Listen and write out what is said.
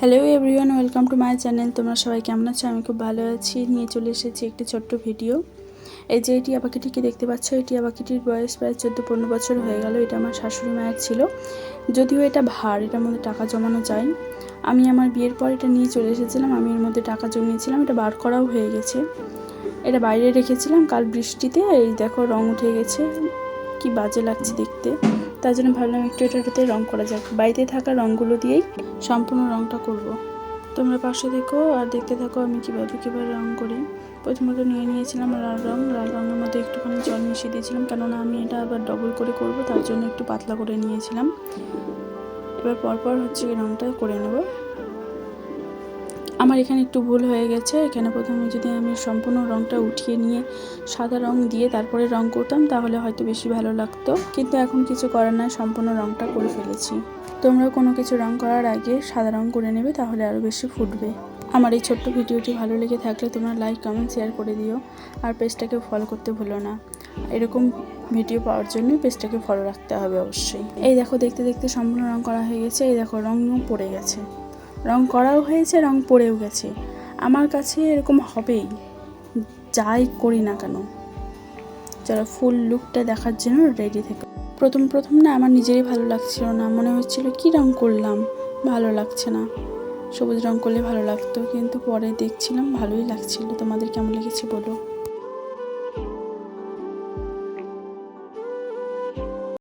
Hello everyone, welcome to my channel. তোমরা সবাই কেমন আছো? আমি খুব ভালো আছি। নিয়ে চলে এসেছি একটি ছোট্ট ভিডিও। এই যে টিয়া পাখিটিকে দেখতে পাচ্ছ, এই টিয়া পাখিটির বয়স প্রায় 14-15 বছর হয়ে গেল। এটা আমার শাশুড়ি মায়ের ছিল। যদিও এটা ভার, এটার মধ্যে টাকা জমানো যায়। আমি আমার বিয়ের পর এটা নিয়ে চলে এসেছিলাম। আমি এর মধ্যে টাকা জমিয়েছিলাম, এটা বার করাও হয়ে গেছে। এটা বাইরে রেখেছিলাম, কাল বৃষ্টিতে এই দেখো রং উঠে গেছে, কি বাজে লাগছে দেখতে। তার জন্য ভাবলাম একটু এটাতে রং করা যাক। বাড়িতে থাকা রঙগুলো দিয়েই সম্পূর্ণ রংটা করব। তোমরা পাশে দেখো আর দেখতে থাকো আমি কীভাবে রং করি। প্রথমত নিয়েছিলাম লাল রঙের মধ্যে একটুখানি জল মিশিয়ে দিয়েছিলাম, কেননা আমি এটা আবার ডবল করে করব, তার জন্য একটু পাতলা করে নিয়েছিলাম। এবার পরপর রংটা করে নেব। আমার এখানে একটু ভুল হয়ে গেছে। এখানে প্রথমে যদি আমি সম্পূর্ণ রংটা উঠিয়ে নিয়ে সাদা রং দিয়ে তারপরে রং করতাম, তাহলে হয়তো বেশি ভালো লাগতো, কিন্তু এখন কিছু করার নাই, সম্পূর্ণ রংটা করে ফেলেছি। তোমরা কোনো কিছু রং করার আগে সাদা রং করে নেবে, তাহলে আরও বেশি ফুটবে। আমার এই ছোট্ট ভিডিওটি ভালো লেগে থাকলে তোমরা লাইক, কমেন্ট, শেয়ার করে দিও। আর পেজটাকে ফলো করতে ভুলো না। এরকম ভিডিও পাওয়ার জন্য পেজটাকে ফলো রাখতে হবে অবশ্যই। এই দেখো দেখতে দেখতে সম্পূর্ণ রং করা হয়ে গেছে। এই দেখো রঙও পড়ে গেছে, রং করাও হয়েছে, রং পড়েও গেছে। আমার কাছে এরকম হবেই যাই করি না কেন। যারা ফুল লুকটা দেখার জন্য রেডি থেকে প্রথম না আমার নিজেরই ভালো লাগছিল না, মনে হচ্ছিল কি রং করলাম, ভালো লাগছে না। সবুজ রং করলে ভালো লাগতো, কিন্তু পরে দেখছিলাম ভালোই লাগছিল। তোমাদের কেমন লেগেছে বলো।